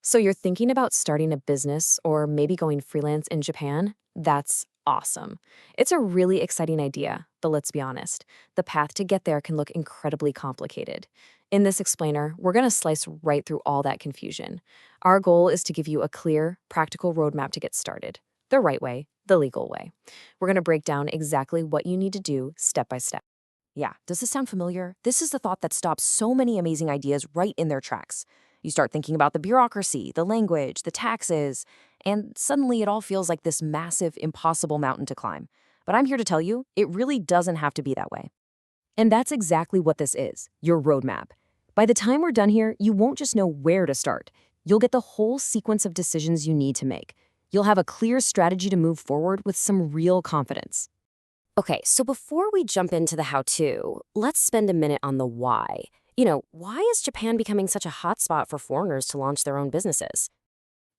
So you're thinking about starting a business or maybe going freelance in Japan? That's awesome. It's a really exciting idea, but let's be honest, the path to get there can look incredibly complicated. In this explainer, we're going to slice right through all that confusion. Our goal is to give you a clear, practical roadmap to get started. The right way, the legal way. We're going to break down exactly what you need to do step by step. Yeah, does this sound familiar? This is the thought that stops so many amazing ideas right in their tracks. You start thinking about the bureaucracy, the language, the taxes, and suddenly it all feels like this massive, impossible mountain to climb. But I'm here to tell you, it really doesn't have to be that way. And that's exactly what this is, your roadmap. By the time we're done here, you won't just know where to start. You'll get the whole sequence of decisions you need to make. You'll have a clear strategy to move forward with some real confidence. Okay, so before we jump into the how-to, let's spend a minute on the why. Why is Japan becoming such a hotspot for foreigners to launch their own businesses?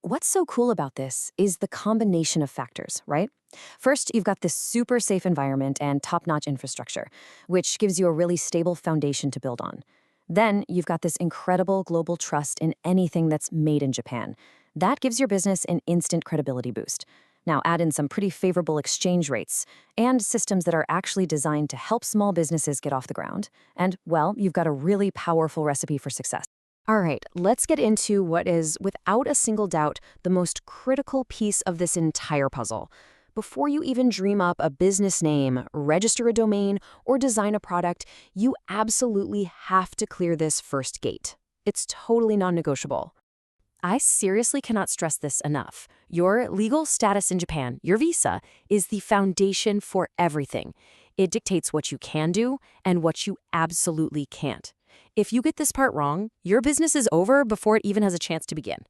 What's so cool about this is the combination of factors, right? First, you've got this super safe environment and top-notch infrastructure, which gives you a really stable foundation to build on. Then, you've got this incredible global trust in anything that's made in Japan. That gives your business an instant credibility boost. Now, add in some pretty favorable exchange rates and systems that are actually designed to help small businesses get off the ground. And, well, you've got a really powerful recipe for success. All right, let's get into what is, without a single doubt, the most critical piece of this entire puzzle. Before you even dream up a business name, register a domain, or design a product, you absolutely have to clear this first gate. It's totally non-negotiable. I seriously cannot stress this enough. Your legal status in Japan, your visa, is the foundation for everything. It dictates what you can do and what you absolutely can't. If you get this part wrong, your business is over before it even has a chance to begin.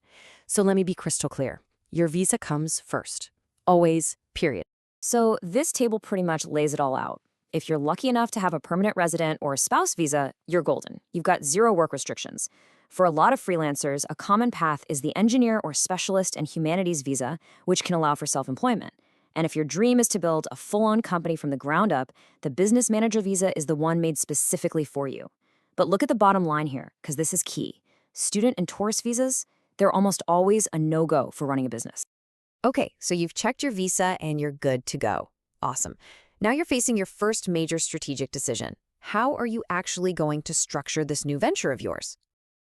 So let me be crystal clear. Your visa comes first. Always, period. So this table pretty much lays it all out. If you're lucky enough to have a permanent resident or a spouse visa, you're golden. You've got zero work restrictions. For a lot of freelancers, a common path is the engineer or specialist and humanities visa, which can allow for self-employment. And if your dream is to build a full-on company from the ground up, the business manager visa is the one made specifically for you. But look at the bottom line here, because this is key. Student and tourist visas, they're almost always a no-go for running a business. Okay, so you've checked your visa and you're good to go. Awesome. Now you're facing your first major strategic decision. How are you actually going to structure this new venture of yours?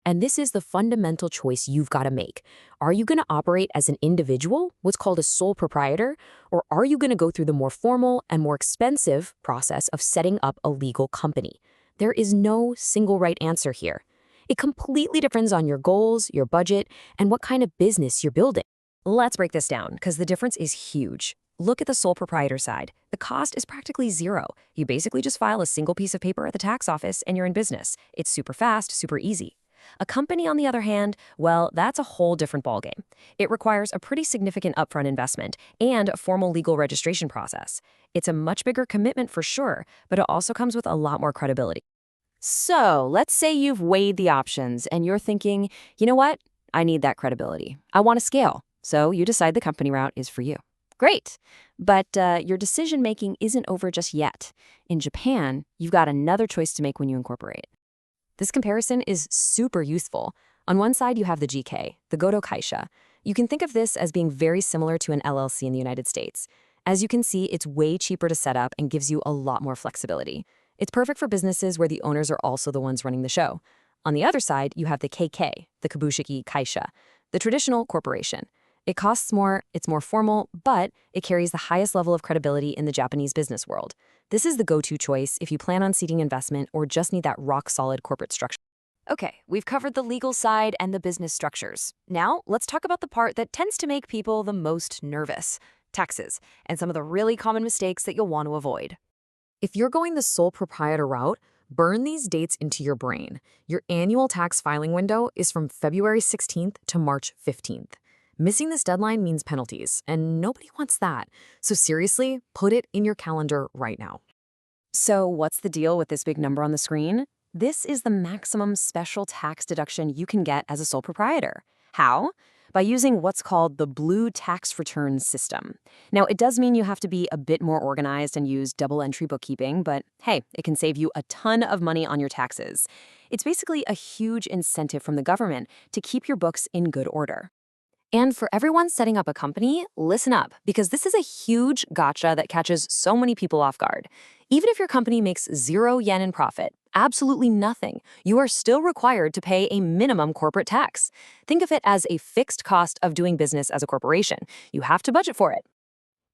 And this is the fundamental choice you've got to make. Are you going to operate as an individual, what's called a sole proprietor, or are you going to go through the more formal and more expensive process of setting up a legal company? There is no single right answer here. It completely depends on your goals, your budget, and what kind of business you're building. Let's break this down, because the difference is huge. Look at the sole proprietor side. The cost is practically zero. You basically just file a single piece of paper at the tax office and you're in business. It's super fast, super easy. A company, on the other hand, well, that's a whole different ballgame. It requires a pretty significant upfront investment and a formal legal registration process. It's a much bigger commitment for sure, but it also comes with a lot more credibility. So let's say you've weighed the options and you're thinking, you know what? I need that credibility. I want to scale. So you decide the company route is for you. Great. But your decision-making isn't over just yet. In Japan, you've got another choice to make when you incorporate. This comparison is super useful. On one side, you have the GK, the Godo Kaisha. You can think of this as being very similar to an LLC in the United States. As you can see, it's way cheaper to set up and gives you a lot more flexibility. It's perfect for businesses where the owners are also the ones running the show. On the other side, you have the KK, the Kabushiki Kaisha, the traditional corporation. It costs more, it's more formal, but it carries the highest level of credibility in the Japanese business world. This is the go-to choice if you plan on seeding investment or just need that rock-solid corporate structure. Okay, we've covered the legal side and the business structures. Now, let's talk about the part that tends to make people the most nervous: taxes, and some of the really common mistakes that you'll want to avoid. If you're going the sole proprietor route, burn these dates into your brain. Your annual tax filing window is from February 16th to March 15th. Missing this deadline means penalties, and nobody wants that. So seriously, put it in your calendar right now. So what's the deal with this big number on the screen? This is the maximum special tax deduction you can get as a sole proprietor. How? by using what's called the Blue Tax Return System. Now, it does mean you have to be a bit more organized and use double entry bookkeeping, but hey, it can save you a ton of money on your taxes. It's basically a huge incentive from the government to keep your books in good order. And for everyone setting up a company, listen up, because this is a huge gotcha that catches so many people off guard. Even if your company makes 0 yen in profit, absolutely nothing, you are still required to pay a minimum corporate tax. Think of it as a fixed cost of doing business as a corporation. You have to budget for it.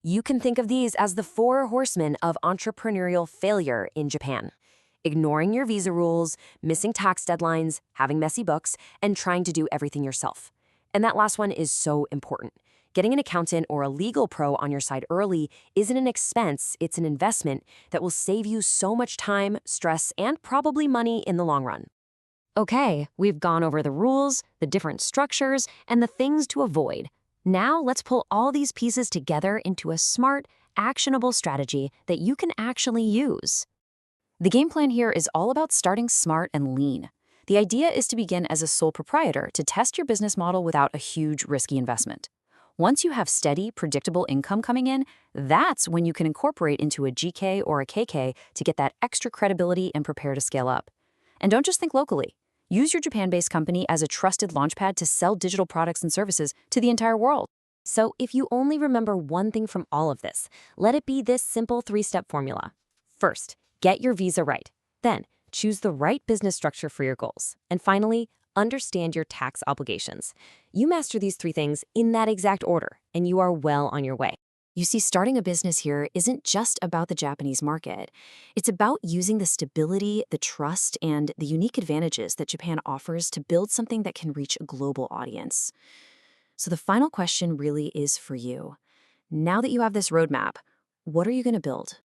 You can think of these as the four horsemen of entrepreneurial failure in Japan: ignoring your visa rules, missing tax deadlines, having messy books, and trying to do everything yourself. And that last one is so important. Getting an accountant or a legal pro on your side early isn't an expense, it's an investment that will save you so much time, stress, and probably money in the long run. Okay, we've gone over the rules, the different structures, and the things to avoid. Now let's pull all these pieces together into a smart, actionable strategy that you can actually use. The game plan here is all about starting smart and lean. The idea is to begin as a sole proprietor to test your business model without a huge, risky investment. Once you have steady, predictable income coming in, that's when you can incorporate into a GK or a KK to get that extra credibility and prepare to scale up. And don't just think locally. Use your Japan-based company as a trusted launchpad to sell digital products and services to the entire world. So if you only remember one thing from all of this, let it be this simple 3-step formula. First, get your visa right. Then, choose the right business structure for your goals. And finally, understand your tax obligations. You master these 3 things in that exact order, and you are well on your way. You see, starting a business here isn't just about the Japanese market. It's about using the stability, the trust, and the unique advantages that Japan offers to build something that can reach a global audience. So the final question really is for you. Now that you have this roadmap, what are you going to build?